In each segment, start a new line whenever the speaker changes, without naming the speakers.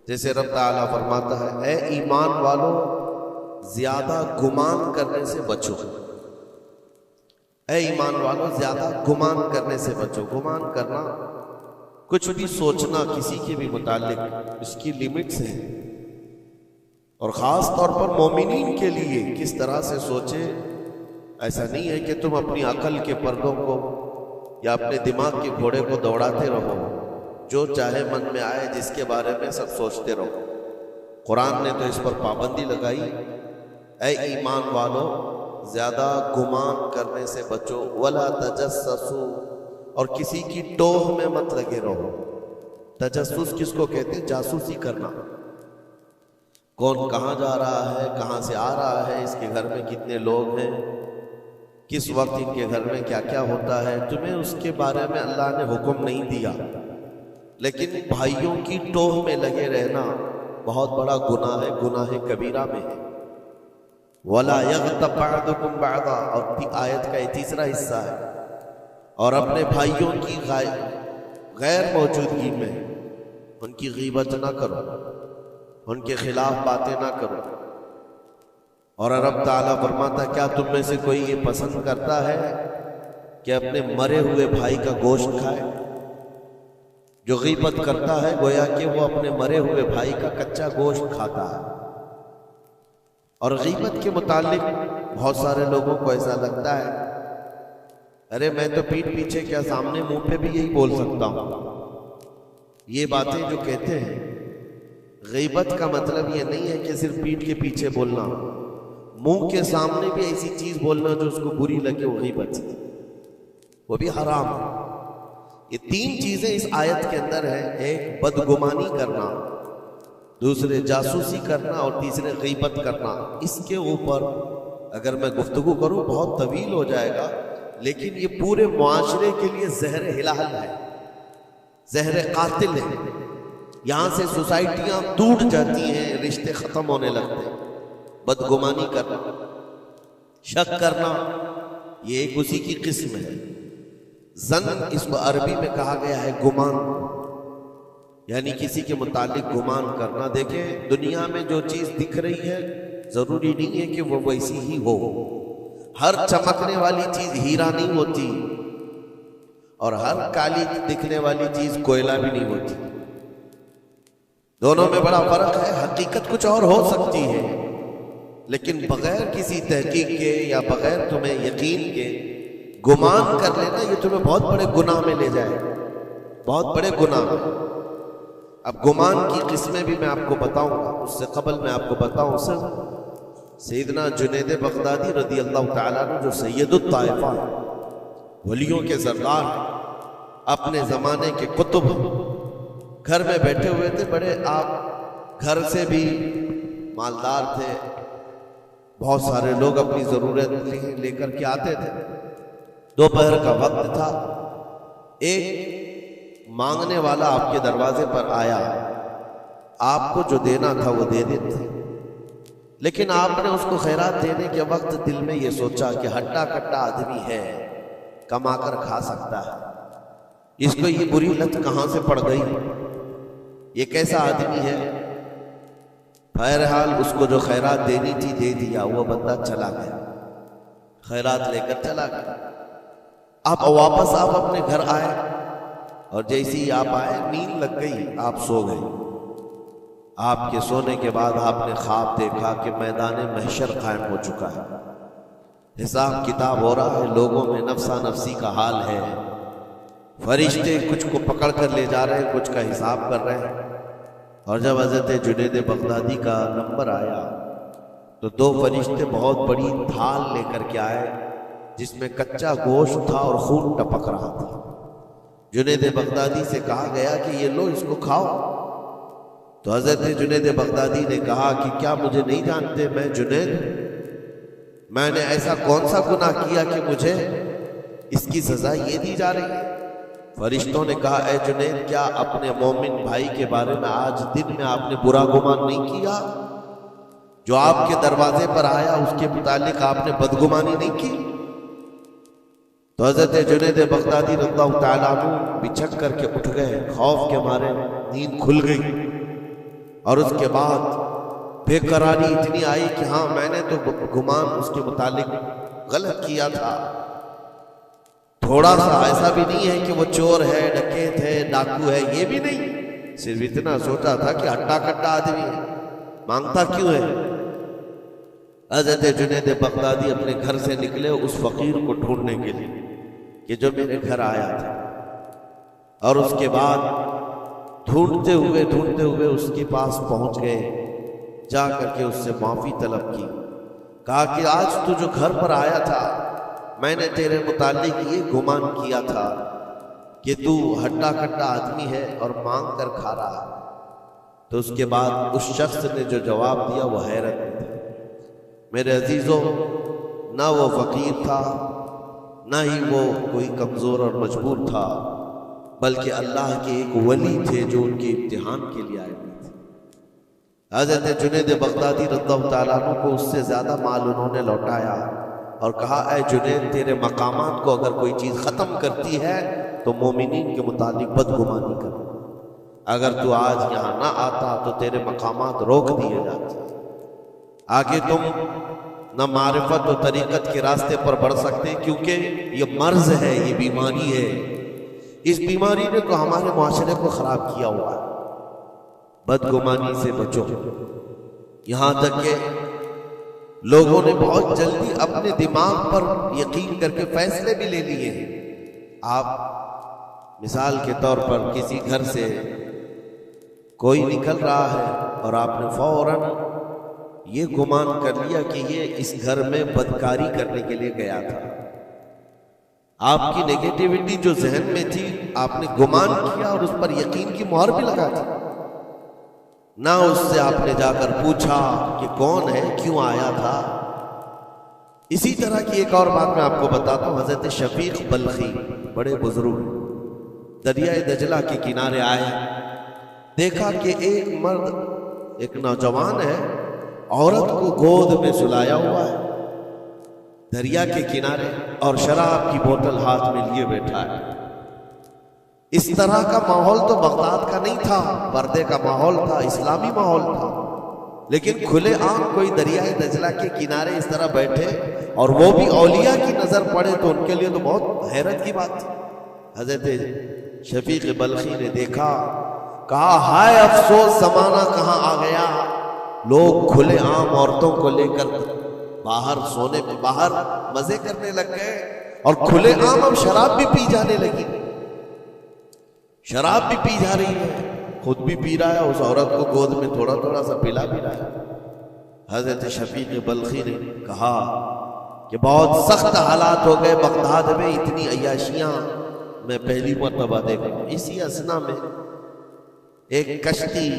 جیسے رب تعالیٰ فرماتا ہے اے ایمان والو زیادہ گمان کرنے سے بچو، اے ایمان والو زیادہ گمان کرنے سے بچو۔ گمان کرنا کچھ بھی سوچنا کسی کے بھی متعلق، اس کی لیمٹس ہیں، اور خاص طور پر مومنین کے لیے کس طرح سے سوچے۔ ایسا نہیں ہے کہ تم اپنی عقل کے پردوں کو یا اپنے دماغ کے گھوڑے کو دوڑاتے رہو، جو چاہے من میں آئے جس کے بارے میں سب سوچتے رہو۔ قرآن نے تو اس پر پابندی لگائی، اے ایمان والو زیادہ گمان کرنے سے بچو، ولا تجسسوا، اور کسی کی ٹوہ میں مت لگے رہو۔ تجسس کس کو کہتے ہیں؟ جاسوسی کرنا، کون کہاں جا رہا ہے، کہاں سے آ رہا ہے، اس کے گھر میں کتنے لوگ ہیں، کس وقت ان کے گھر میں کیا کیا ہوتا ہے، تمہیں اس کے بارے میں اللہ نے حکم نہیں دیا، لیکن بھائیوں کی ٹوہ میں لگے رہنا بہت بڑا گناہ ہے، گناہ کبیرہ میں ہے۔ وَلَا يَغْتَبْ بَعْضُكُمْ بَعْضًا، اور آیت کا یہ تیسرا حصہ ہے، اور اپنے بھائیوں کی غیر موجودگی میں ان کی غیبت نہ کرو، ان کے خلاف باتیں نہ کرو۔ اور رب تعالیٰ فرماتا کیا تم میں سے کوئی یہ پسند کرتا ہے کہ اپنے مرے ہوئے بھائی کا گوشت کھائے؟ جو غیبت کرتا ہے گویا کہ وہ اپنے مرے ہوئے بھائی کا کچا گوشت کھاتا ہے۔ اور غیبت کے متعلق بہت سارے لوگوں کو ایسا لگتا ہے ارے میں تو پیٹھ پیچھے کیا سامنے منہ پہ بھی یہی بول سکتا ہوں۔ یہ باتیں جو کہتے ہیں، غیبت کا مطلب یہ نہیں ہے کہ صرف پیٹھ کے پیچھے بولنا، منہ کے سامنے بھی ایسی چیز بولنا جو اس کو بری لگے، وہ غیبت، وہ بھی حرام ہے۔ یہ تین چیزیں اس آیت کے اندر ہیں، ایک بدگمانی کرنا، دوسرے جاسوسی کرنا، اور تیسرے غیبت کرنا۔ اس کے اوپر اگر میں گفتگو کروں بہت طویل ہو جائے گا، لیکن یہ پورے معاشرے کے لیے زہر ہلال ہے، زہر قاتل ہے۔ یہاں سے سوسائٹیاں ٹوٹ جاتی ہیں، رشتے ختم ہونے لگتے ہیں۔ بدگمانی کرنا، شک کرنا، یہ ایک اسی کی قسم ہے۔ ظن اس کو عربی میں کہا گیا ہے گمان، یعنی کسی کے متعلق گمان کرنا۔ دیکھیں دنیا میں جو چیز دکھ رہی ہے ضروری نہیں ہے کہ وہ ویسی ہی ہو، ہر چمکنے والی چیز ہیرا نہیں ہوتی، اور ہر کالی دکھنے والی چیز کوئلہ بھی نہیں ہوتی، دونوں میں بڑا فرق ہے۔ حقیقت کچھ اور ہو سکتی ہے، لیکن بغیر کسی تحقیق کے یا بغیر تمہیں یقین کے گمان کر لینا، یہ تمہیں بہت بڑے گناہ میں لے جائے، بہت بڑے گناہ میں۔ اب گمان کی قسمیں بھی میں آپ کو بتاؤں گا، اس سے قبل میں آپ کو بتاؤں سیدنا جنید بغدادی رضی اللہ تعالیٰ عنہ، جو سید الطائفہ ولیوں کے سردار، اپنے زمانے کے قطب، گھر میں بیٹھے ہوئے تھے، بڑے آپ گھر سے بھی مالدار تھے، بہت سارے لوگ اپنی ضرورت لے کر کے آتے تھے۔ دوپہر کا وقت تھا، ایک مانگنے والا آپ کے دروازے پر آیا، آپ کو جو دینا تھا وہ دے دیتے، لیکن آپ نے اس کو خیرات دینے کے وقت دل میں یہ سوچا کہ ہٹا کٹا آدمی ہے، کما کر کھا سکتا ہے، اس کو یہ بری لت کہاں سے پڑ گئی، یہ کیسا آدمی ہے۔ بہرحال اس کو جو خیرات دینی تھی دے دیا، وہ بندہ چلا گیا، خیرات لے کر چلا گیا۔ اب واپس آپ اپنے گھر آئے، اور جیسے ہی آپ آئے نیند لگ گئی، آپ سو گئے۔ آپ کے سونے کے بعد آپ نے خواب دیکھا کہ میدان محشر قائم ہو چکا ہے، حساب کتاب ہو رہا ہے، لوگوں میں نفسا نفسی کا حال ہے، فرشتے کچھ کو پکڑ کر لے جا رہے ہیں، کچھ کا حساب کر رہے ہیں۔ اور جب حضرت جنید بغدادی کا نمبر آیا تو دو فرشتے بہت بڑی تھال لے کر کے آئے، جس میں کچا گوشت تھا اور خون ٹپک رہا تھا۔ جنید بغدادی سے کہا گیا کہ یہ لو، اس کو کھاؤ۔ تو حضرت جنید بغدادی نے کہا کہ کیا مجھے نہیں جانتے؟ میں جنید، میں نے ایسا کون سا گناہ کیا کہ مجھے اس کی سزا یہ دی جا رہی ہے؟ فرشتوں نے کہا اے جنید، کیا اپنے مومن بھائی کے بارے میں آج دن میں آپ نے برا گمان نہیں کیا؟ جو آپ کے دروازے پر آیا اس کے متعلق آپ نے بدگمانی نہیں کی؟ تو حضرت جنید بغدادی رضی اللہ تعالیٰ عنہ بچھک کر کے اٹھ گئے، خوف کے مارے نیند کھل گئی۔ اور اس کے بعد بے قراری اتنی آئی کہ ہاں میں نے تو گمان اس کے متعلق غلط کیا تھا، تھوڑا سا ایسا بھی نہیں ہے کہ وہ چور ہے، ڈکیت ہے، ڈاکو ہے، یہ بھی نہیں، صرف اتنا سوچا تھا کہ ہٹا کٹا آدمی ہے، مانگتا کیوں ہے۔ حضرت جنید بغدادی اپنے گھر سے نکلے اس فقیر کو ڈھونڈنے کے لیے کہ جو میرے گھر آیا تھا، اور اس کے بعد ڈھونڈتے ہوئے اس کے پاس پہنچ گئے، جا کر کے اس سے معافی طلب کی، کہا کہ آج تو جو گھر پر آیا تھا میں نے تیرے متعلق یہ گمان کیا تھا کہ تو ہٹا کٹا آدمی ہے اور مانگ کر کھا رہا ہے۔ تو اس کے بعد اس شخص نے جو جواب دیا وہ حیرت میں تھا۔ میرے عزیزوں، نہ وہ فقیر تھا، نہ ہی وہ کوئی کمزور اور مجبور تھا، بلکہ اللہ کے ایک ولی تھے جو ان کے امتحان کے لیے آئے ہوئے تھے۔ حضرت جنید بغدادی رضی اللہ تعالیٰ عنہ کو اس سے زیادہ مال انہوں نے لوٹایا اور کہا اے جنید، تیرے مقامات کو اگر کوئی چیز ختم کرتی ہے تو مومنین کے متعلق بدگمانی کر، اگر تو آج یہاں نہ آتا تو تیرے مقامات روک دیے جاتے، آگے تم نہ معرفت و طریقت کے راستے پر بڑھ سکتے، کیونکہ یہ مرض ہے، یہ بیماری ہے، اس بیماری نے تو ہمارے معاشرے کو خراب کیا ہوا ہے۔ بدگمانی سے بچو، یہاں تک کہ لوگوں نے بہت جلدی اپنے دماغ پر یقین کر کے فیصلے بھی لے لیے ہیں۔ آپ مثال کے طور پر کسی گھر سے کوئی نکل رہا ہے اور آپ نے فوراً یہ گمان کر لیا کہ یہ اس گھر میں بدکاری کرنے کے لیے گیا تھا۔ آپ کی نیگیٹیوٹی جو ذہن میں تھی آپ نے گمان کیا اور اس پر یقین کی مہر بھی لگا دی، نہ اس سے آپ نے جا کر پوچھا کہ کون ہے، کیوں آیا تھا۔ اسی طرح کی ایک اور بات میں آپ کو بتاتا ہوں۔ حضرت شفیق بلخی بڑے بزرگ دریائے دجلہ کے کنارے آئے، دیکھا کہ ایک مرد، ایک نوجوان ہے، عورت کو گود میں سلایا ہوا ہے دریا کے کنارے، اور شراب کی بوتل ہاتھ میں لیے بیٹھا ہے۔ اس طرح کا ماحول تو بغداد کا نہیں تھا، پردے کا ماحول تھا، اسلامی ماحول تھا، لیکن کھلے عام کوئی دریائے دجلہ کے کنارے اس طرح بیٹھے اور وہ بھی اولیاء کی نظر پڑے تو ان کے لیے تو بہت حیرت کی بات تھی۔ حضرت شفیق بلخی نے دیکھا، کہا ہائے افسوس، زمانہ کہاں آ گیا، لوگ کھلے عام عورتوں کو لے کر باہر سونے میں باہر مزے کرنے لگ گئے، اور کھلے عام اب شراب بھی پی جانے لگی، شراب بھی پی جا رہی ہے، خود بھی پی رہا ہے، اس عورت کو گود میں تھوڑا تھوڑا سا پلا بھی رہا ہے۔ حضرت شفیق بلخی نے کہا کہ بہت سخت حالات ہو گئے بغداد میں، اتنی عیاشیاں میں پہلی مرتبہ دیکھ رہا ہوں۔ اسی اثنا میں ایک کشتی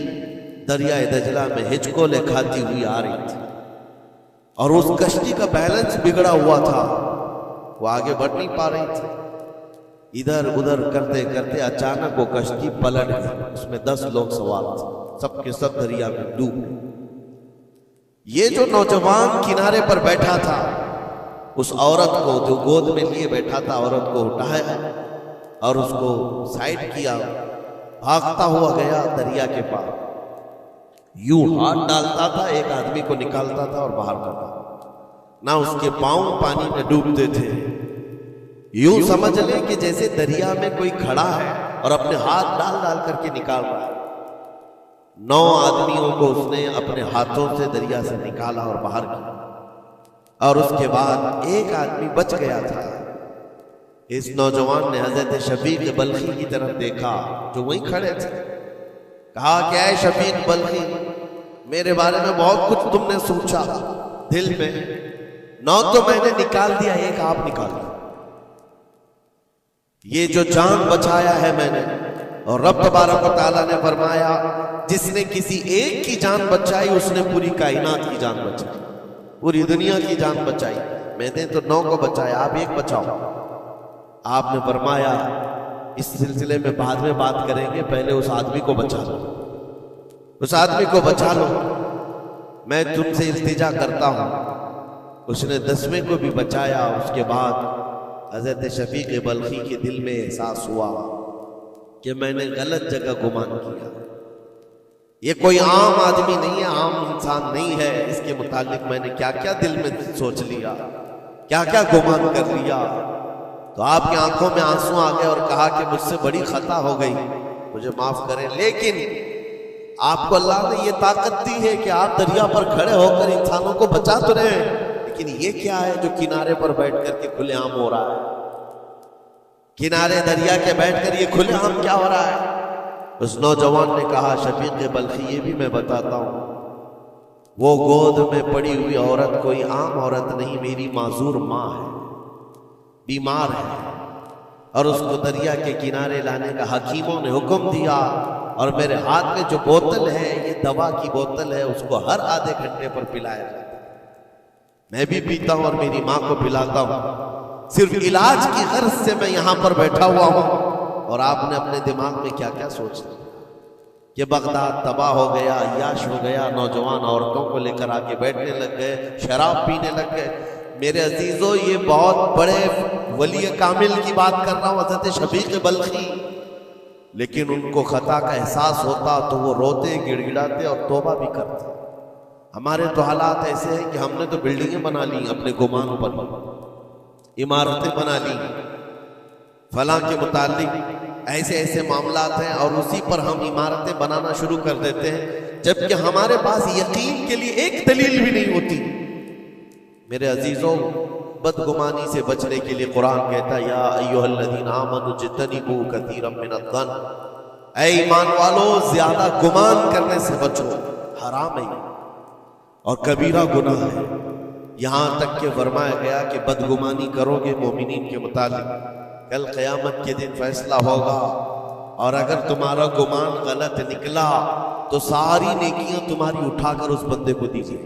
دریائے دجلہ میں ہچکولے کھاتی ہوئی آ رہی تھی، اور اس کشتی کا بیلنس بگڑا ہوا تھا، وہ آگے بڑھ نہیں پا رہی تھی۔ ادھر ادھر کرتے کرتے اچانک وہ کشتی پلٹ گئی، اس میں 10 لوگ سوار تھے، سب کے سب دریا میں ڈوب گئے۔ یہ جو نوجوان کنارے پر بیٹھا تھا، اس عورت کو جو گود میں لیے بیٹھا تھا، عورت کو اٹھایا اور اس کو سائڈ کیا، بھاگتا ہوا گیا دریا کے پاس، یوں ہاتھ ڈالتا تھا، ایک آدمی کو نکالتا تھا اور باہر کرتا تھا، نہ اس کے پاؤں پانی میں ڈوبتے تھے، یوں سمجھ لیں کہ جیسے دریا میں کوئی کھڑا ہے اور اپنے ہاتھ ڈال ڈال کر کے نکال رہا ہے۔ 9 آدمیوں کو اس نے اپنے ہاتھوں سے دریا سے نکالا اور باہر کیا، اور اس کے بعد ایک آدمی بچ گیا تھا۔ اس نوجوان نے حضرت شفیق بلخی کی طرف دیکھا جو وہیں کھڑے تھے، کہا کہ اے شفیق بلخی، میرے بارے میں بہت کچھ تم نے سوچا دل میں، 9 تو میں نے نکال دیا، ایک آپ نکال دیا، یہ جو جان بچایا ہے میں نے، اور رب تبارک و تعالیٰ نے فرمایا جس نے کسی ایک کی جان بچائی اس نے پوری کائنات کی جان بچائی، پوری دنیا کی جان بچائی، میں نے تو 9 کو بچایا، آپ ایک بچاؤ۔ آپ نے فرمایا اس سلسلے میں بعد میں بات کریں گے، پہلے اس آدمی کو بچا لو، اس آدمی کو بچا لو، میں تم سے التجا کرتا ہوں۔ اس نے 10ویں کو بھی بچایا۔ اس کے بعد حضرت شفیق بلخی کے دل میں احساس ہوا کہ میں نے غلط جگہ گمان کیا، یہ کوئی عام آدمی نہیں ہے، عام انسان نہیں ہے، اس کے متعلق میں نے کیا کیا دل میں سوچ لیا، کیا کیا گمان کر لیا۔ تو آپ کی آنکھوں میں آنسو آ گئے اور کہا کہ مجھ سے بڑی خطا ہو گئی، مجھے معاف کریں۔ لیکن آپ کو اللہ نے یہ طاقت دی ہے کہ آپ دریا پر کھڑے ہو کر انسانوں کو بچا تو رہے ہیں، لیکن یہ کیا ہے جو کنارے پر بیٹھ کر کے کھلے عام ہو رہا ہے؟ کنارے دریا کے بیٹھ کر یہ کھلے عام کیا ہو رہا ہے؟ اس نوجوان نے کہا شفیق بلخی یہ بھی میں بتاتا ہوں، وہ گود میں پڑی ہوئی عورت کوئی عام عورت نہیں، میری معذور ماں ہے، بیمار ہے، اور اس کو دریا کے کنارے لانے کا حکیموں نے حکم دیا، اور میرے ہاتھ میں جو بوتل ہے یہ دوا کی بوتل ہے، اس کو ہر آدھے گھنٹے پر پلایا جاتا ہے، میں بھی پیتا ہوں اور میری ماں کو پلاتا ہوں، صرف علاج کی غرض سے میں یہاں پر بیٹھا ہوا ہوں۔ اور آپ نے اپنے دماغ میں کیا کیا سوچ لیا کہ بغداد تباہ ہو گیا، عیاش ہو گیا، نوجوان عورتوں کو لے کر آگے بیٹھنے لگ گئے، شراب پینے لگ گئے۔ میرے عزیزو یہ بہت بڑے ولی کامل کی بات کر رہا ہوں، حضرت شفیق بلخی، لیکن ان کو خطا کا احساس ہوتا تو وہ روتے، گڑ گڑاتے اور توبہ بھی کرتے۔ ہمارے تو حالات ایسے ہیں کہ ہم نے تو بلڈنگیں بنا لی اپنے گمان پر، عمارتیں بنا لی، فلاں کے متعلق ایسے ایسے معاملات ہیں، اور اسی پر ہم عمارتیں بنانا شروع کر دیتے ہیں، جبکہ ہمارے پاس یقین کے لیے ایک دلیل بھی نہیں ہوتی۔ میرے عزیزوں، بدگمانی سے بچنے کے لیے قرآن کہتا ہے یا ایھا الذین آمنوا اجتنبوا کثیرا من الظن، اے ایمان والو زیادہ گمان کرنے سے بچو، حرام ہے اور کبیرہ گناہ ہے۔ یہاں تک کہ فرمایا گیا کہ بدگمانی کرو گے مومنین کے متعلق، کل قیامت کے دن فیصلہ ہوگا، اور اگر تمہارا گمان غلط نکلا تو ساری نیکیاں تمہاری اٹھا کر اس بندے کو دیجیے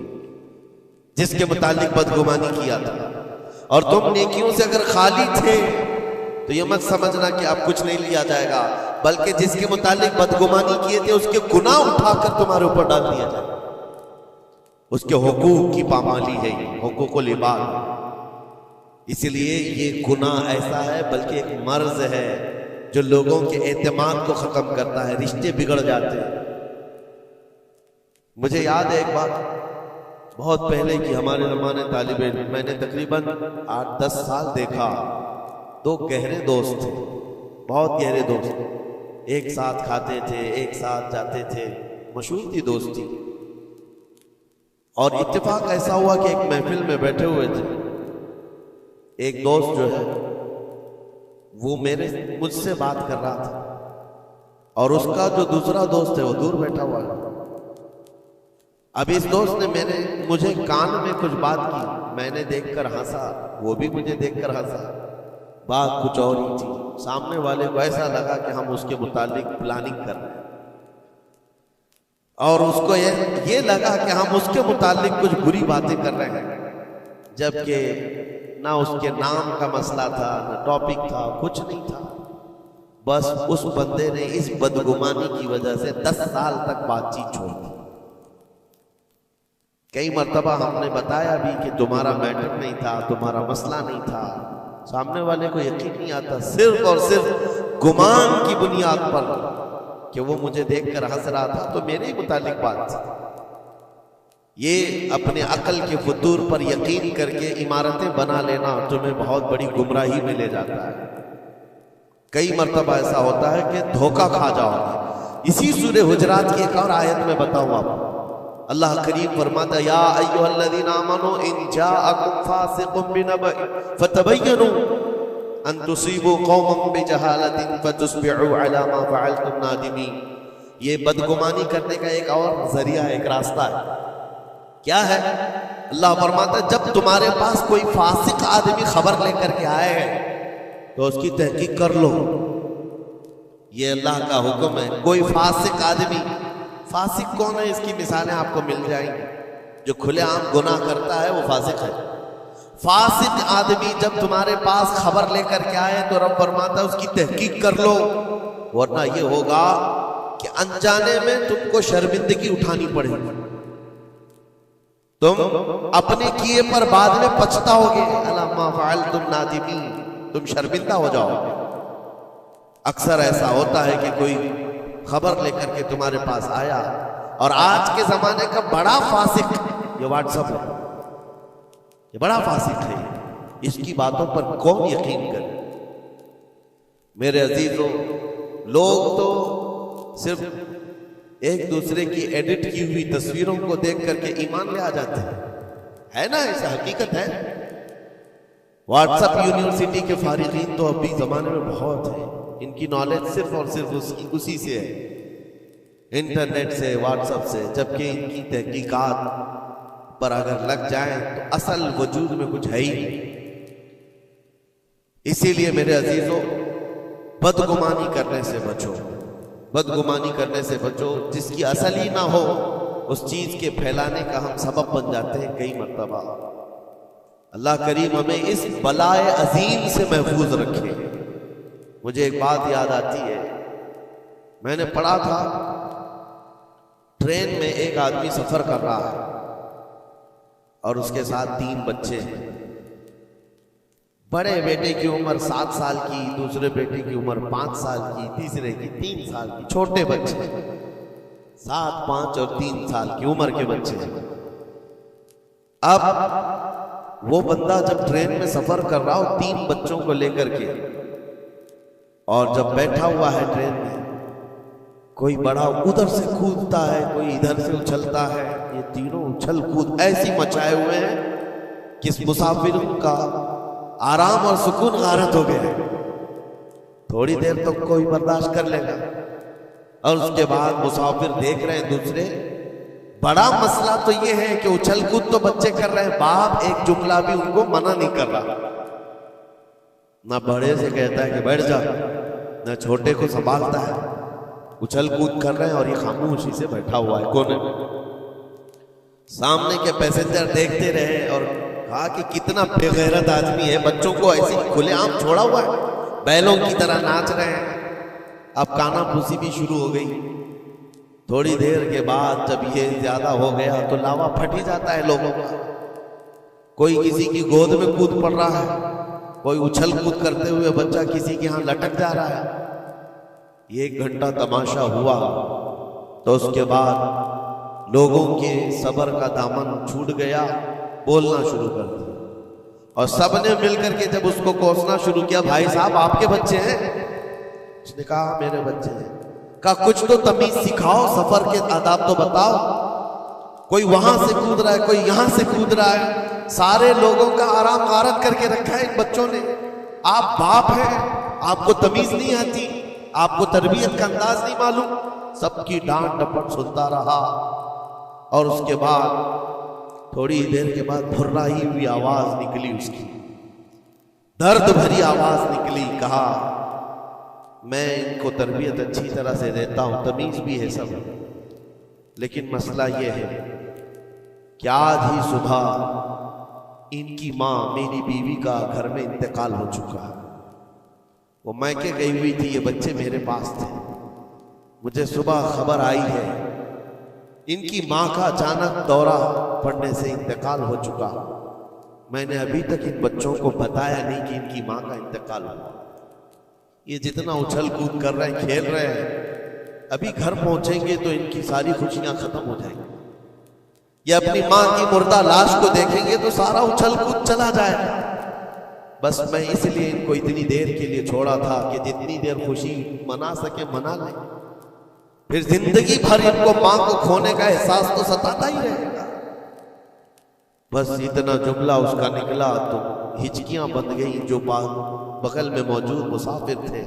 جس کے متعلق بدگمانی کیا تھا، اور تم نیکیوں سے اگر خالی تھے تو یہ مت سمجھنا کہ اب کچھ نہیں لیا جائے گا، بلکہ جس کے متعلق بدگمانی کیے تھے اس کے گناہ اٹھا کر تمہارے اوپر ڈال دیا جائے گا۔ اس کے حقوق کی پامالی ہے، حقوق العباد۔ اس لیے یہ گناہ ایسا ہے بلکہ ایک مرض ہے جو لوگوں کے اعتماد کو ختم کرتا ہے، رشتے بگڑ جاتے ہیں۔ مجھے یاد ہے ایک بات بہت پہلے کی، ہمارے زمانے طالب علم، میں نے تقریباً 8-10 سال دیکھا، دو گہرے دوست تھے، بہت گہرے دوست، ایک ساتھ کھاتے تھے، ایک ساتھ جاتے تھے، مشہور تھی دوستی۔ اور اتفاق ایسا ہوا کہ ایک محفل میں بیٹھے ہوئے تھے، ایک دوست جو ہے وہ مجھ سے بات کر رہا تھا، اور اس کا جو دوسرا دوست ہے وہ دور بیٹھا ہوا ہے۔ اب اس دوست نے مجھے کان میں کچھ بات کی، میں نے دیکھ کر ہنسا، وہ بھی مجھے دیکھ کر ہنسا، بات کچھ اور ہی تھی۔ سامنے والے کو ایسا لگا کہ ہم اس کے متعلق پلاننگ کر رہے ہیں، اور اس کو یہ لگا کہ ہم اس کے متعلق کچھ بری باتیں کر رہے ہیں، جبکہ نہ اس کے نام کا مسئلہ تھا، نہ ٹاپک تھا، کچھ نہیں تھا۔ بس اس بندے نے اس بدگمانی کی وجہ سے 10 سال تک بات چیت چھوڑ دی۔ کئی مرتبہ ہم نے بتایا بھی کہ تمہارا میٹر نہیں تھا، تمہارا مسئلہ نہیں تھا، سامنے والے کو یقین نہیں آتا، صرف اور صرف گمان کی بنیاد پر کہ وہ مجھے دیکھ کر ہنس رہا تھا تو میرے ہی متعلق بات تھی۔ یہ اپنے عقل کے فطور پر یقین کر کے عمارتیں بنا لینا تمہیں بہت بڑی گمراہی میں لے جاتا ہے۔ کئی مرتبہ ایسا ہوتا ہے کہ دھوکہ کھا جاؤ گے۔ اسی سورہ حجرات کی ایک اور آیت میں بتاؤں آپ کو، اللہ کریم فرماتا ہے یا ایھا الذین آمنوا ان جاءکم فاسق بنبأ فتبینوا ان تصیبوا قوما بجہالۃ فتصبحوا علی ما فعلتم نادمین۔ یہ بدگمانی کرنے کا ایک اور ذریعہ ہے، ایک راستہ ہے۔ کیا ہے؟ اللہ فرماتا ہے جب تمہارے پاس کوئی فاسق آدمی خبر لے کر کے آئے تو اس کی تحقیق کر لو۔ یہ اللہ کا حکم ہے۔ کوئی فاسق آدمی، فاسق کون ہے؟ اس کی مثالیں آپ کو مل جائیں گی۔ جو کھلے عام گناہ کرتا ہے وہ فاسق ہے۔ فاسق آدمی جب تمہارے پاس خبر لے کر کے آئے تو رب فرماتا ہے اس کی تحقیق کر لو، ورنہ یہ ہوگا کہ انجانے میں تم کو شرمندگی اٹھانی پڑے گی، تم اپنے کیے پر بعد میں پچھتاؤ گے، الا ما فعلتم نادمین، تم شرمندہ ہو جاؤ گے۔ اکثر ایسا ہوتا ہے کہ کوئی خبر لے کر کے تمہارے پاس آیا اور آج کے زمانے کا بڑا فاسق یہ واٹس ایپ ہے، یہ بڑا فاسق ہے، اس کی باتوں پر کون یقین کرے؟ میرے عزیزوں، لوگ تو صرف ایک دوسرے کی ایڈٹ کی ہوئی تصویروں کو دیکھ کر کے ایمان لے آ جاتے ہیں، ہے نا؟ ایسا حقیقت ہے۔ واٹس ایپ یونیورسٹی کے فارغین تو ابھی زمانے میں بہت ہیں، ان کی نالج صرف اور صرف اسی سے ہے، انٹرنیٹ سے، واٹس ایپ سے، جبکہ ان کی تحقیقات پر اگر لگ جائیں تو اصل وجود میں کچھ ہے ہی نہیں۔ اسی لیے میرے عزیزوں، بدگمانی کرنے سے بچو، بدگمانی کرنے سے بچو، جس کی اصل ہی نہ ہو اس چیز کے پھیلانے کا ہم سبب بن جاتے ہیں کئی مرتبہ۔ اللہ کریم ہمیں اس بلائے عظیم سے محفوظ رکھے۔ مجھے ایک بات یاد آتی ہے، میں نے پڑھا تھا ٹرین میں ایک آدمی سفر کر رہا ہے اور اس کے ساتھ 3 بچے ہیں۔ بڑے بیٹے کی عمر 7 سال کی، دوسرے بیٹے کی عمر 5 سال کی، تیسرے کی 3 سال کی، چھوٹے بچے 7، 5 اور 3 سال کی عمر کے بچے ہیں۔ اب وہ بندہ جب ٹرین میں سفر کر رہا ہو 3 بچوں کو لے کر کے، اور جب بیٹھا ہوا ہے ٹرین میں، کوئی بڑا ادھر سے کودتا ہے، کوئی ادھر سے اچھلتا ہے، یہ تینوں اچھل کود ایسی مچائے ہوئے ہیں کہ اس مسافر کا آرام اور سکون غارت ہو گیا ہے۔ تھوڑی دیر تو کوئی برداشت کر لے گا، اور اس کے بعد مسافر دیکھ رہے ہیں دوسرے۔ بڑا مسئلہ تو یہ ہے کہ اچھل کود تو بچے کر رہے ہیں، باپ ایک جملہ بھی ان کو منع نہیں کر رہا، نہ بڑے سے کہتا ہے کہ بیٹھ جا، نہ چھوٹے کو سنبھالتا ہے۔ اچھل کود کر رہے ہیں اور یہ خاموشی سے بیٹھا ہوا ہے کونے میں۔ سامنے کے پیسنجر دیکھتے رہے اور کہا کہ کتنا بے غیرت آدمی ہے، بچوں کو ایسے کھلے عام چھوڑا ہوا ہے، بیلوں کی طرح ناچ رہے ہیں۔ اب کانا پھوسی بھی شروع ہو گئی۔ تھوڑی دیر کے بعد جب یہ زیادہ ہو گیا تو لاوا پھٹ ہی جاتا ہے لوگوں کا۔ کوئی کسی کی گود میں کود پڑ رہا ہے، کوئی اچھل کود کرتے ہوئے بچہ کسی کے ہاں لٹک جا رہا ہے۔ 1 گھنٹہ تماشا ہوا تو اس کے بعد لوگوں کے صبر کا دامن چھوٹ گیا، بولنا شروع کر دیا، اور سب نے مل کر کے جب اس کو کوسنا شروع کیا، بھائی صاحب آپ کے بچے ہیں؟ اس نے کہا میرے بچے ہیں۔ کہا کچھ تو تمیز سکھاؤ، سفر کے آداب تو بتاؤ۔ کوئی وہاں سے کود رہا ہے، کوئی یہاں سے کود رہا ہے، سارے لوگوں کا آرام غارت کر کے رکھا ہے ان بچوں نے۔ آپ باپ ہیں، آپ کو تمیز نہیں آتی، آپ کو تربیت کا انداز نہیں معلوم۔ سب کی ڈانٹ ڈپٹ سنتا رہا، اور اس کے بعد تھوڑی دیر کے بعد بھرائی ہوئی آواز نکلی، اس کی درد بھری آواز نکلی۔ کہا میں ان کو تربیت اچھی طرح سے دیتا ہوں، تمیز بھی ہے سب، لیکن مسئلہ یہ ہے کہ آج ہی صبح ان کی ماں میری بیوی کا گھر میں انتقال ہو چکا ہے۔ وہ میکے گئی ہوئی تھی، یہ بچے میرے پاس تھے، مجھے صبح خبر آئی ہے ان کی ماں کا اچانک دورہ پڑنے سے انتقال ہو چکا۔ میں نے ابھی تک ان بچوں کو بتایا نہیں کہ ان کی ماں کا انتقال ہوا۔ یہ جتنا اچھل کود کر رہے ہیں، کھیل رہے ہیں، ابھی گھر پہنچیں گے تو ان کی ساری خوشیاں ختم ہو جائیں گی۔ یہ اپنی ماں کی مردہ لاش کو دیکھیں گے تو سارا اچھل کود چلا جائے گا۔ بس میں اس لیے ان کو اتنی دیر کے لیے چھوڑا تھا کہ جتنی دیر خوشی منا سکے منا لیں، پھر زندگی بھر ان کو ماں کو کھونے کا احساس تو ستاتا ہی رہے گا۔ بس اتنا جملہ اس کا نکلا تو ہچکیاں بند گئیں۔ جو بغل میں موجود مسافر تھے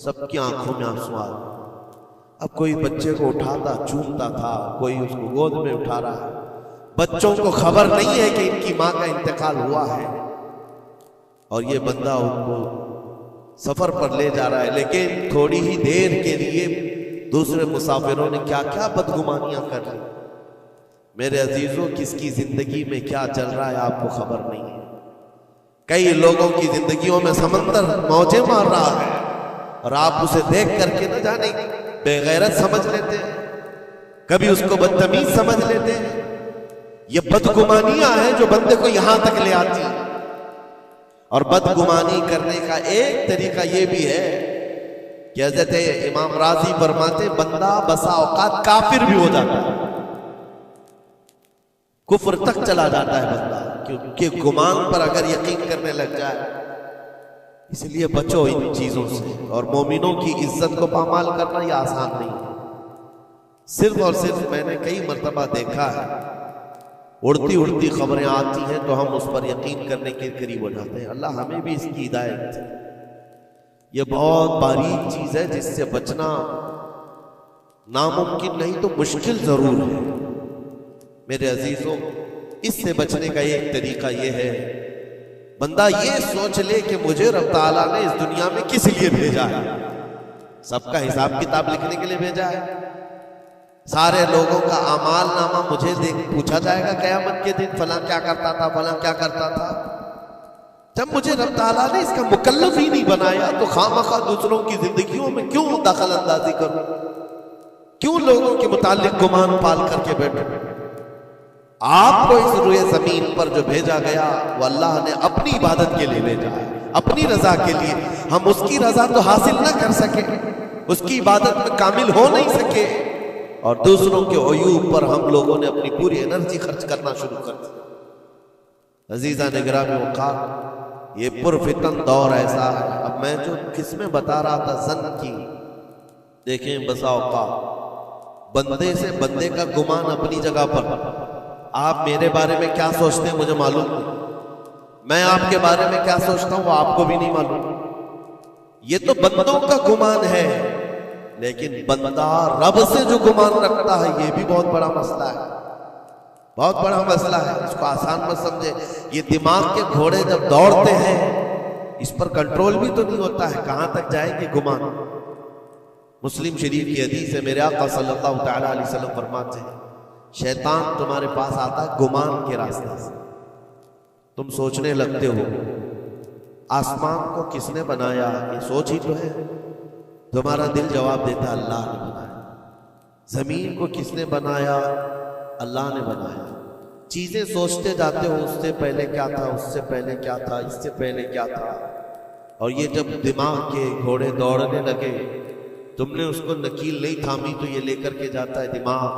سب کی آنکھوں میں آنسو آ گئے۔ اب کوئی بچے کو اٹھاتا چومتا تھا، کوئی اس کو گود میں اٹھا رہا ہے۔ بچوں کو خبر نہیں ہے کہ ان کی ماں کا انتقال ہوا ہے، اور یہ بندہ ان کو سفر پر لے جا رہا ہے۔ لیکن تھوڑی ہی دیر کے لیے دوسرے مسافروں نے کیا کیا بدگمانیاں کر لی۔ میرے عزیزوں، کس کی زندگی میں کیا چل رہا ہے آپ کو خبر نہیں ہے۔ کئی لوگوں کی زندگیوں میں سمندر موجیں مار رہا ہے، اور آپ اسے دیکھ کر کے نہ جانے بے غیرت سمجھ لیتے ہیں، کبھی اس کو بدتمیز سمجھ لیتے ہیں۔ یہ بدگمانیاں ہیں جو بندے کو یہاں تک لے آتی ہیں۔ اور بدگمانی کرنے کا ایک طریقہ یہ بھی ہے کہ حضرت امام راضی فرماتے بندہ بسا اوقات کافر بھی ہو جاتا ہے، کفر تک چلا جاتا ہے بندہ، کیونکہ گمان پر اگر یقین کرنے لگ جائے۔ اس لیے بچو ان چیزوں سے، اور مومنوں کی عزت کو پامال کرنا یہ آسان نہیں ہے۔ صرف اور صرف میں نے کئی مرتبہ دیکھا ہے، اڑتی اڑتی خبریں آتی ہیں تو ہم اس پر یقین کرنے کے قریب ہو جاتے ہیں۔ اللہ ہمیں بھی اس کی ہدایت۔ یہ بہت باریک چیز ہے جس سے بچنا ناممکن نہیں تو مشکل ضرور ہے۔ میرے عزیزوں، اس سے بچنے کا ایک طریقہ یہ ہے، بندہ یہ سوچ لے کہ مجھے رب تعالیٰ نے اس دنیا میں کس لیے بھیجا ہے۔ سب کا حساب کتاب لکھنے کے لیے بھیجا ہے، سارے لوگوں کا اعمال نامہ مجھے پوچھا جائے گا قیامت کے دن، فلاں کیا کرتا تھا، فلاں کیا کرتا تھا۔ جب مجھے رب تعالیٰ نے اس کا مکلف ہی نہیں بنایا تو خواہ دوسروں کی زندگیوں میں کیوں دخل اندازی کروں، کیوں لوگوں کے متعلق گمان پال کر کے بیٹھوں۔ آپ کو اس روئے زمین پر جو بھیجا گیا وہ اللہ نے اپنی عبادت کے لیے بھیجا ہے، اپنی رضا کے لیے۔ ہم اس کی رضا تو حاصل نہ کر سکے، اس کی عبادت میں کامل ہو نہیں سکے، اور دوسروں کے عیوب پر ہم لوگوں نے اپنی پوری انرجی خرچ کرنا شروع کر دی۔ عزیزان گرامی وقار، یہ پرفتن دور ایسا ہے۔ اب میں جو قسمیں بتا رہا تھا زن کی، دیکھیں بسا اوقات بندے سے بندے کا گمان اپنی جگہ پر، آپ میرے بارے میں کیا سوچتے ہیں مجھے معلوم نہیں، میں آپ کے بارے میں کیا سوچتا ہوں وہ آپ کو بھی نہیں معلوم۔ یہ تو بندوں کا گمان ہے، لیکن بندہ رب سے جو گمان رکھتا ہے یہ بھی بہت بڑا مسئلہ ہے، بہت بڑا مسئلہ ہے۔ اس کو آسان مت سمجھے۔ یہ دماغ کے گھوڑے جب دوڑتے ہیں اس پر کنٹرول بھی تو نہیں ہوتا ہے، کہاں تک جائیں گے گمان۔ مسلم شریف کی حدیث ہے، میرے آقا صلی اللہ تعالیٰ علیہ وسلم فرماتے ہیں شیطان تمہارے پاس آتا ہے گمان کے راستے سے، تم سوچنے لگتے ہو آسمان کو کس نے بنایا، یہ سوچ ہی تو ہے، تمہارا دل جواب دیتا اللہ نے بنایا۔ زمین کو کس نے بنایا، اللہ نے بنایا۔ چیزیں سوچتے جاتے ہو اس سے پہلے کیا تھا، اس سے پہلے کیا تھا، اس سے پہلے کیا تھا، اور یہ جب دماغ کے گھوڑے دوڑنے لگے تم نے اس کو نکیل نہیں تھامی تو یہ لے کر کے جاتا ہے دماغ،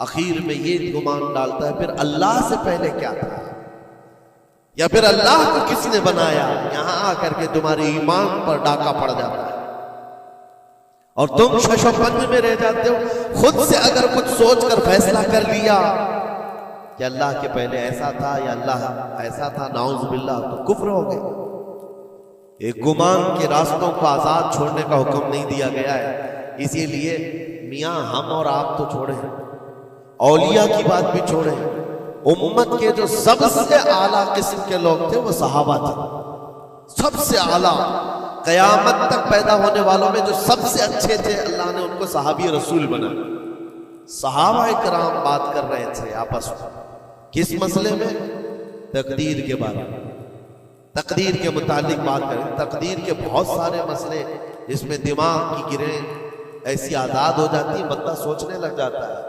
اخیر میں یہ گمان ڈالتا ہے پھر اللہ سے پہلے کیا تھا، یا پھر اللہ کو کس نے بنایا۔ یہاں آ کر کے تمہارے ایمان پر ڈاکہ پڑ جاتا ہے اور تم شش و پنج میں رہ جاتے ہو۔ خود سے اگر کچھ سوچ کر فیصلہ کر لیا کہ اللہ کے پہلے ایسا تھا یا اللہ ایسا تھا، نعوذ باللہ، تو کفر ہو گئے۔ ایک گمان کے راستوں کو آزاد چھوڑنے کا حکم نہیں دیا گیا ہے، اسی لیے میاں ہم اور آپ تو چھوڑیں، اولیاء کی بات بھی چھوڑیں، امت کے جو سب سے اعلیٰ قسم کے لوگ تھے وہ صحابہ تھے، سب سے اعلیٰ، قیامت تک پیدا ہونے والوں میں جو سب سے اچھے تھے اللہ نے ان کو صحابی رسول بنایا۔ صحابہ کرام بات کر رہے تھے آپس میں کس مسئلے میں، تقدیر کے بارے میں، تقدیر کے متعلق بات کریں۔ تقدیر کے بہت سارے مسئلے جس میں دماغ کی گرہیں ایسی آزاد ہو جاتی ہیں، بندہ سوچنے لگ جاتا ہے۔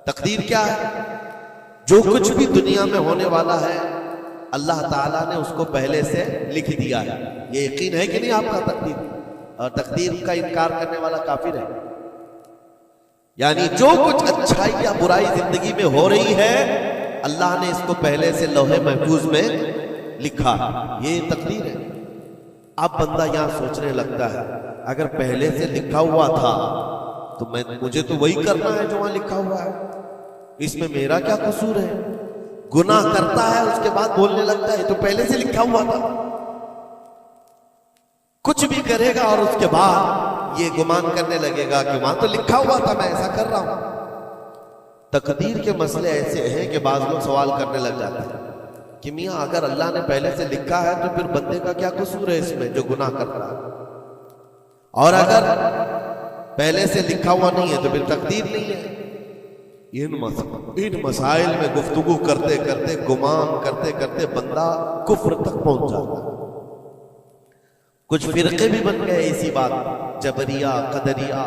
تقدیر کیا ہے؟ جو کچھ بھی دنیا میں ہونے والا ہے اللہ تعالیٰ نے اس کو پہلے سے لکھ دیا ہے۔ یہ یقین ہے کہ نہیں آپ کا تقدیر؟ اور تقدیر کا انکار کرنے والا کافر ہے۔ یعنی جو کچھ اچھائی یا برائی زندگی میں ہو رہی ہے اللہ نے اس کو پہلے سے لوح محفوظ میں لکھا، یہ تقدیر ہے۔ اب بندہ یہاں سوچنے لگتا ہے اگر پہلے سے لکھا ہوا تھا تو مجھے تو وہی کرنا ہے جو وہاں لکھا ہوا ہے، اس میں میرا کیا قصور ہے؟ گناہ کرتا ہے اس کے بعد بولنے لگتا ہے تو پہلے سے لکھا ہوا تھا، کچھ بھی کرے گا اور اس کے بعد یہ گمان کرنے لگے گا کہ وہاں تو لکھا ہوا تھا میں ایسا کر رہا ہوں۔ تقدیر کے مسئلے ایسے ہیں کہ بعض لوگ سوال کرنے لگ جاتے ہیں کہ میاں اگر اللہ نے پہلے سے لکھا ہے تو پھر بندے کا کیا قصور ہے اس میں جو گناہ کر رہا ہے، اور اگر پہلے سے لکھا ہوا نہیں ہے تو پھر تقدیر نہیں ہے۔ ان مسائل میں گفتگو کرتے کرتے، گمان کرتے کرتے بندہ کفر تک پہنچ جاتا ہے۔ کچھ فرقے بھی بن گئے اسی بات، جبریہ، قدریہ۔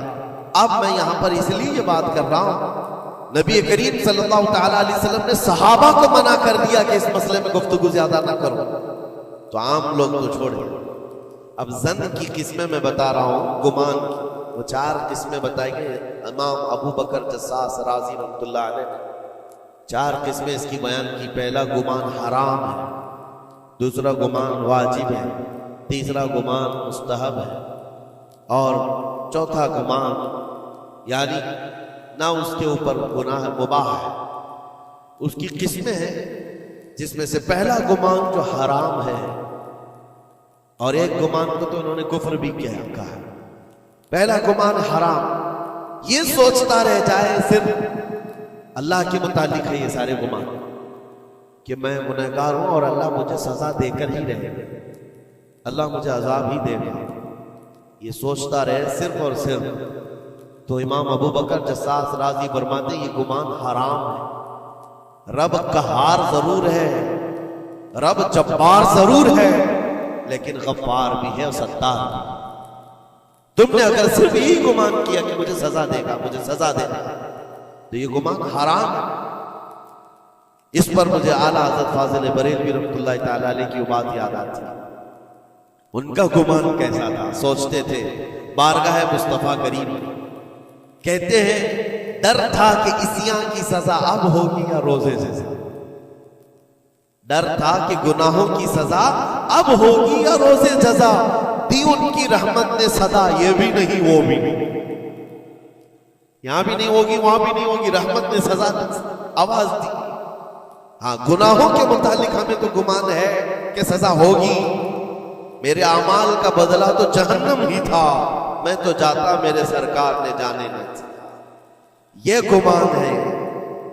اب میں یہاں پر اس لیے یہ بات کر رہا ہوں، نبی کریم صلی اللہ تعالیٰ علیہ وسلم نے صحابہ کو منع کر دیا کہ اس مسئلے میں گفتگو زیادہ نہ کرو، تو عام لوگ تو چھوڑیں، اب زن کی قسمیں میں بتا رہا ہوں، گمان کی وہ 4 قسمیں بتائی گئی۔ امام ابو بکر جساس رازی رحمۃ اللہ علیہ نے 4 قسمیں اس کی بیان کی۔ پہلا گمان حرام ہے، دوسرا گمان واجب ہے، تیسرا گمان مستحب ہے، اور چوتھا گمان یعنی نہ اس کے اوپر گناہ مباح ہے۔ اس کی قسمیں ہیں جس میں سے پہلا گمان جو حرام ہے، اور ایک گمان کو تو انہوں نے کفر بھی کہا ہے۔ پہلا گمان حرام، یہ سوچتا رہ جائے صرف اللہ کے متعلق ہے یہ سارے گمان کہ میں گنہگار ہوں اور اللہ مجھے سزا دے کر ہی رہے گا، اللہ مجھے عذاب ہی دے گا، یہ سوچتا رہے صرف اور صرف، تو امام ابو بکر جساس رازی فرماتے ہیں یہ گمان حرام ہے۔ رب قہار ضرور ہے، رب جبار ضرور ہے، لیکن غفار بھی ہے اور ستار بھی۔ تم نے اگر صرف یہی گمان کیا کہ مجھے سزا دے گا، مجھے سزا دے گا، تو یہ گمان حرام ہے۔ اس پر مجھے اعلیٰ حضرت فاضل بریلوی رحمۃ اللہ تعالی علیہ کی بات یاد آتی ہے۔ ان کا گمان کیسا تھا؟ سوچتے تھے بارگاہ مصطفیٰ کریم، کہتے ہیں ڈر تھا کہ عصیاں کی سزا اب ہوگی یا روزے سے، ڈر تھا کہ گناہوں کی سزا اب ہوگی یا روزے جزا، دی ان کی رحمت نے صدا، یہ بھی نہیں وہ بھی نہیں، یہاں بھی نہیں ہوگی وہاں بھی نہیں ہوگی، رحمت نے سزا آواز دی۔ ہاں گناہوں کے متعلق ہمیں تو گمان ہے کہ سزا ہوگی، میرے اعمال کا بدلہ تو جہنم ہی تھا، میں تو جاتا میرے سرکار نے جانے نہ دیا، یہ گمان ہے۔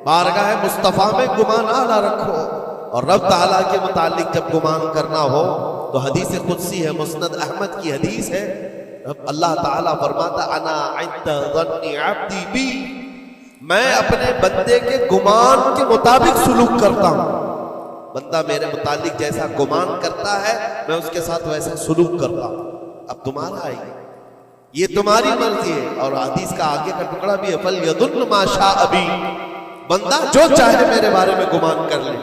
بارگاہ مصطفیٰ میں گمان اعلیٰ رکھو، اور رب تعالیٰ کے متعلق جب گمان کرنا ہو تو حدیث قدسی ہے، مسند احمد کی حدیث ہے، اللہ تعالیٰ فرماتا انا عند ظن عبدی بی، میں اپنے بندے کے گمان کے مطابق سلوک کرتا ہوں، بندہ میرے متعلق جیسا گمان کرتا ہے میں اس کے ساتھ ویسا سلوک کرتا ہوں۔ اب تمہارا ہے یہ تمہاری مرضی ہے، اور حدیث کا آگے کا ٹکڑا بھی ہے فَلْيَظُنُّ مَا شَاءَ بِي، بندہ جو چاہے میرے بارے میں گمان کر لے۔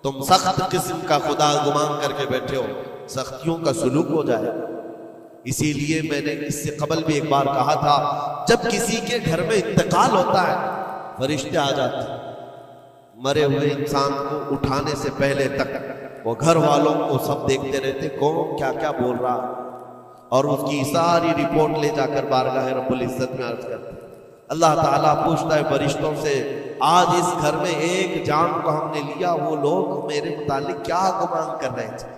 تم سخت قسم کا خدا گمان کر کے بیٹھے ہو، سختیوں کا سلوک ہو جائے۔ اسی لیے میں نے اس سے قبل بھی ایک بار کہا تھا، جب کسی کے گھر میں انتقال ہوتا ہے فرشتے آ جاتے ہیں، مرے ہوئے انسان کو اٹھانے سے پہلے تک وہ گھر والوں کو سب دیکھتے رہتے کون کیا کیا بول رہا ہے، اور اس کی ساری رپورٹ لے جا کر بارگاہ رب العزت میں عرض کرتے ہیں۔ اللہ تعالیٰ پوچھتا ہے فرشتوں سے، آج اس گھر میں ایک جان کو ہم نے لیا، وہ لوگ میرے متعلق کیا گمان کر رہے تھے،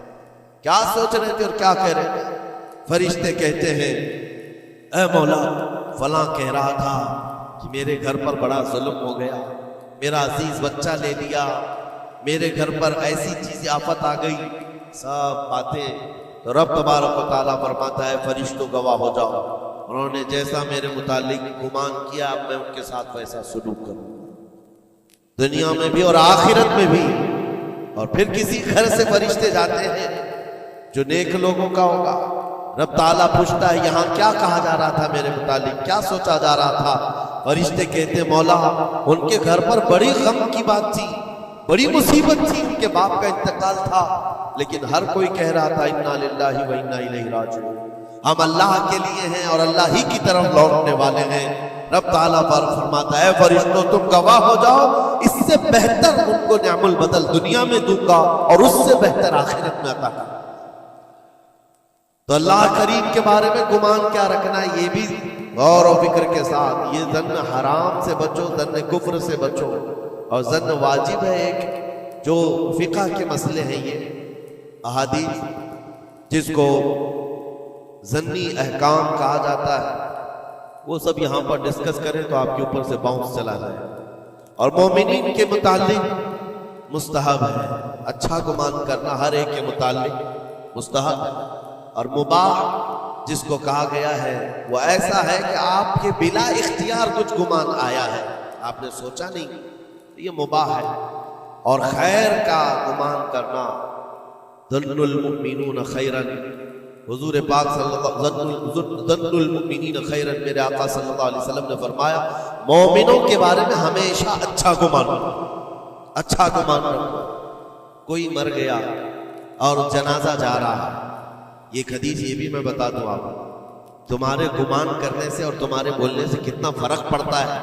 کیا سوچ رہے تھے اور کیا کہہ رہے تھے؟ فرشتے کہتے ہیں اے مولا فلاں کہہ رہا تھا کہ میرے گھر پر بڑا ظلم ہو گیا، میرا عزیز بچہ لے لیا، میرے گھر پر ایسی چیز آفت آ گئی، سب باتیں۔ تو رب تبارک و تعالیٰ فرماتا ہے فرشتوں گواہ ہو جاؤ، انہوں نے جیسا میرے متعلق گمان کیا اب میں ان کے ساتھ ویسا سلوک کروں، دنیا میں بھی اور آخرت میں بھی۔ اور پھر کسی گھر سے فرشتے جاتے ہیں جو نیک لوگوں کا ہوگا، رب تعالیٰ پوچھتا ہے یہاں کیا کہا جا رہا تھا میرے متعلق، کیا سوچا جا رہا تھا؟ فرشتے کہتے ہیں مولا ان کے گھر پر بڑی غم کی بات تھی، بڑی مصیبت تھی، ان کے باپ کا انتقال تھا، لیکن ہر کوئی کہہ رہا تھا انا للہ و انا الیہ راجعون، ہم اللہ کے لیے ہیں اور اللہ ہی کی طرف لوٹنے والے ہیں۔ رب تعالیٰ پر فرماتا ہے فرشتوں تم گواہ ہو جاؤ، اس سے بہتر ان کو نعم البدل دنیا میں دوں گا اور اس سے بہتر آخرت میں عطا کروں۔ تو اللہ کریم کے بارے میں گمان کیا رکھنا ہے، یہ بھی غور و فکر کے ساتھ۔ یہ ظن حرام سے بچو، ظن کفر سے بچو، اور ظن واجب ہے ایک جو فقہ کے مسئلے ہیں، یہ احادیث جس کو ظنی احکام کہا جاتا ہے وہ سب یہاں پر ڈسکس کریں تو آپ کے اوپر سے باؤنس چلا جائے۔ اور مومنین کے متعلق مستحب ہے، اچھا گمان کرنا ہر ایک کے متعلق مستحب ہے، اور مباح جس کو کہا گیا ہے وہ ایسا ہے کہ آپ کے بلا اختیار کچھ گمان آیا ہے، آپ نے سوچا نہیں، یہ مباح ہے۔ اور خیر کا گمان کرنا، ظن المؤمنون خیرا، حضور پاک صلی اللہ ظن المؤمنین خیرا، میرے آقا صلی اللہ علیہ وسلم نے فرمایا مومنوں کے بارے میں ہمیشہ اچھا گمان رکھو، اچھا گمان رکھو۔ کوئی مر گیا اور جنازہ جا رہا ہے، ایک حدیث یہ بھی میں بتا دوں آپ کو، تمہارے گمان کرنے سے اور تمہارے بولنے سے کتنا فرق پڑتا ہے۔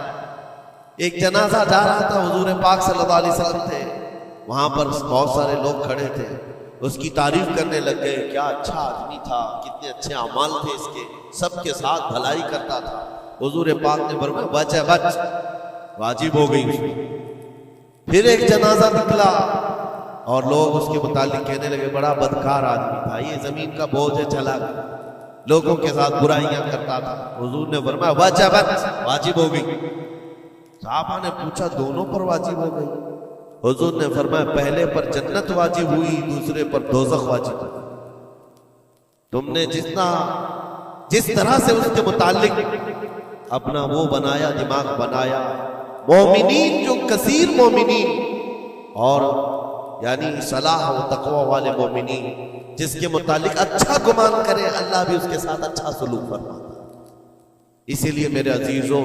ایک جنازہ جا رہا تھا، حضور پاک صلی اللہ علیہ وسلم تھے، وہاں پر بہت سارے لوگ کھڑے تھے، اس کی تعریف کرنے لگ گئے، کیا اچھا آدمی تھا، کتنے اچھے اعمال تھے اس کے، سب کے ساتھ بھلائی کرتا تھا۔ حضور پاک نے فرمایا بچ ہے بچ، واجب ہو گئی اس میں۔ پھر ایک جنازہ نکلا اور لوگ اس کے متعلق کہنے لگے بڑا بدکار آدمی تھا، یہ زمین کا بوجھ ہے، چلا گیا، لوگوں کے ساتھ برائیاں کرتا تھا۔ حضور نے فرمایا بچ ہے بچ، واجب ہو گئی۔ صحابہ نے پوچھا دونوں پر واجب ہو گئی؟ حضور نے فرمایا پہلے پر جنت واجب ہوئی، دوسرے پر دوزخ واجب ہوئی۔ تم نے جس طرح سے اس کے متعلق اپنا وہ بنایا، دماغ بنایا، مومنین جو کثیر مومنین اور یعنی صلاح و تقوی والے مومنین جس کے متعلق اچھا گمان کرے، اللہ بھی اس کے ساتھ اچھا سلوک فرماتا ہے۔ اسی لیے میرے عزیزوں،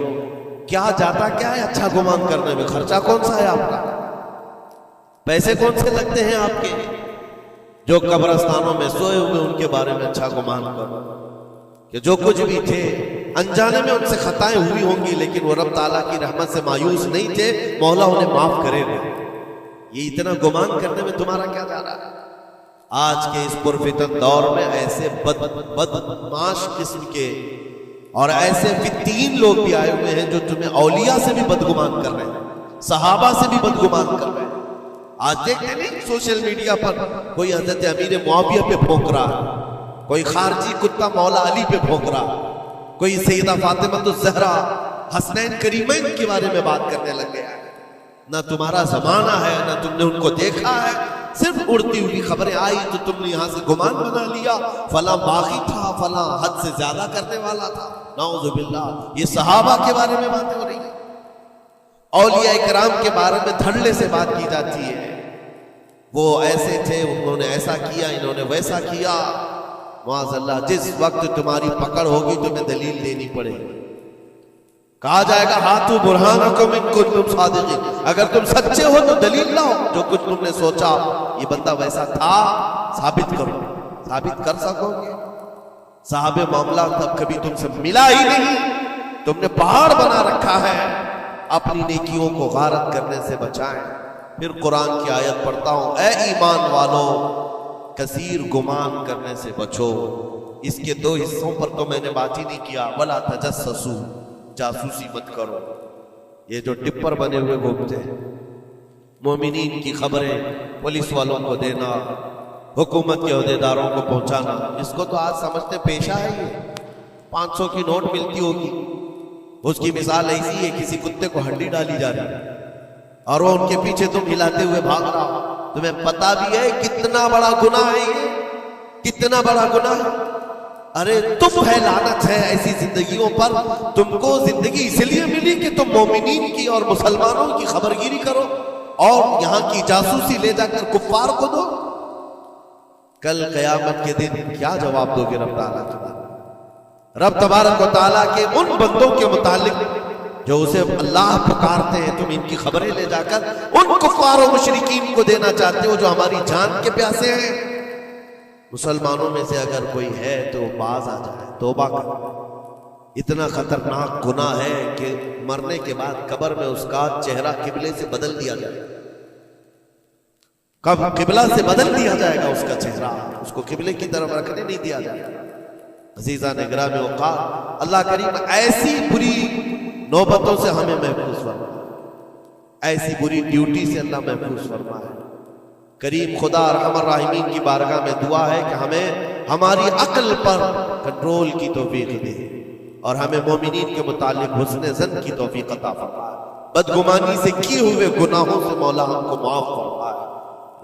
کیا جاتا کیا ہے اچھا گمان کرنے میں؟ خرچہ کون سا ہے آپ کا؟ پیسے کون سے لگتے ہیں آپ کے؟ جو قبرستانوں میں سوئے ہوئے ان کے بارے میں اچھا گمان کرو کہ جو کچھ بھی تھے انجانے میں ان سے خطائیں ہوئی ہوں گی، لیکن وہ رب تعالیٰ کی رحمت سے مایوس نہیں تھے، مولا انہیں معاف کرے گا۔ یہ اتنا گمان کرنے میں تمہارا کیا جا رہا ہے؟ آج کے اس پرفتن دور میں ایسے بدمعاش قسم کے اور ایسے فتین لوگ بھی آئے ہوئے ہیں جو تمہیں اولیاء سے بھی بدگمان کر رہے ہیں، صحابہ سے بھی بدگمان کر رہے ہیں۔ آج دیکھتے نہیں سوشل میڈیا پر کوئی حضرت امیر معاویہ پہ بھونک رہا ہے، کوئی خارجی کتا مولا علی پہ بھونک رہا ہے، کوئی سیدہ فاطمہ الزہرا حسنین کریمین کے بارے میں بات کرنے لگ گیا ہے۔ نہ تمہارا زمانہ ہے، نہ تم نے ان کو دیکھا ہے، صرف اڑتی ہوئی خبریں آئی تو تم نے یہاں سے گمان بنا لیا، فلاں باغی تھا، فلاں حد سے زیادہ کرنے والا تھا۔ نعوذ باللہ، یہ صحابہ کے بارے میں باتیں ہو رہی ہیں، اولیاء اکرام کے بارے میں دھڑلے سے بات کی جاتی ہے، وہ ایسے تھے، انہوں نے ایسا کیا، انہوں نے ویسا کیا۔ معاذ اللہ، جس وقت تمہاری پکڑ ہوگی تمہیں دلیل دینی پڑے گی، کہا جائے گا ہاتھو برہانکم ان کنتم صادقین، اگر تم سچے ہو تو دلیل لاؤ، جو کچھ تم نے سوچا یہ بندہ ویسا تھا ثابت کرو۔ ثابت کر سکو گے؟ صاحب معاملہ تب کبھی تم سے ملا ہی نہیں، تم نے پہاڑ بنا رکھا ہے۔ اپنی نیکیوں کو غارت کرنے سے بچائیں۔ پھر قرآن کی آیت پڑھتا ہوں، اے ایمان والو کثیر گمان کرنے سے بچو۔ اس کے دو حصوں پر تو میں نے بات ہی نہیں کیا، ولا تجسسوا، جاسوسی مت کرو۔ یہ جو ٹپر بنے ہوئے گھومتے ہیں، مومنین کی خبریں پولیس والوں کو دینا، حکومت کے عہدیداروں کو پہنچانا، اس کو تو آج سمجھتے پیشہ ہے۔ یہ 500 کی نوٹ ملتی ہوگی، اس کی مثال ایسی ہے کسی کتے کو ہڈی ڈالی جا رہی ہے اور وہ ان کے پیچھے تم ہلاتے ہوئے بھاگ رہا، تمہیں پتا بھی ہے کتنا بڑا گناہ ہے یہ، کتنا بڑا گناہ ہے۔ ارے تم ہے، لعنت ہے ایسی زندگیوں پر۔ تم کو زندگی اس لیے ملی کہ تم مومنین کی اور مسلمانوں کی خبرگیری کرو اور یہاں کی جاسوسی لے جا کر کفار کو دو۔ کل قیامت کے دن کیا جواب دو گے رب تعالیٰ کے بارے؟ رب تبارک و تعالیٰ کے ان بندوں کے متعلق جو اسے اللہ پکارتے ہیں، تم ان کی خبریں لے جا کر ان کفار و مشرکین کو دینا چاہتے ہو جو ہماری جان کے پیاسے ہیں۔ مسلمانوں میں سے اگر کوئی ہے تو باز آ جائے، توبہ کر۔ اتنا خطرناک گناہ ہے کہ مرنے کے بعد قبر میں اس کا چہرہ قبلے سے بدل دیا جائے، کب قبلہ سے بدل دیا جائے گا اس کا چہرہ، اس کو قبلے کی طرف رکھنے نہیں دیا جائے گا۔ عزیزان گرامی اوقات، اللہ کریم ایسی بری نوبتوں سے ہمیں محفوظ فرمائے، ایسی بری ڈیوٹی سے اللہ محفوظ فرمائے۔ کریم خدا ارحم الراحمین کی بارگاہ میں دعا ہے کہ ہمیں ہماری عقل پر کنٹرول کی توفیق دے اور ہمیں مومنین کے متعلق حسن ظن کی توفیق عطا فرمائے۔ بدگمانی سے کیے ہوئے گناہوں سے مولا ہم کو معاف فرمائے۔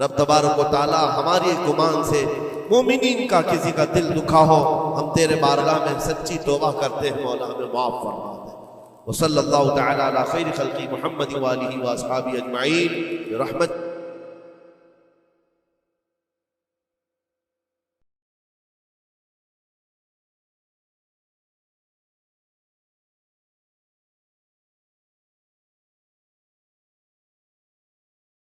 رب تبارک و تعالی ہماری گمان سے مومنین کا کسی کا دل دکھا ہو، ہم تیرے بارگاہ میں سچی توبہ کرتے ہیں، مولا ہمیں معاف فرما دے۔ وصلی اللہ تعالی علی خیر خلقی محمد وآلہ واصحابہ اجمعین برحمتہ۔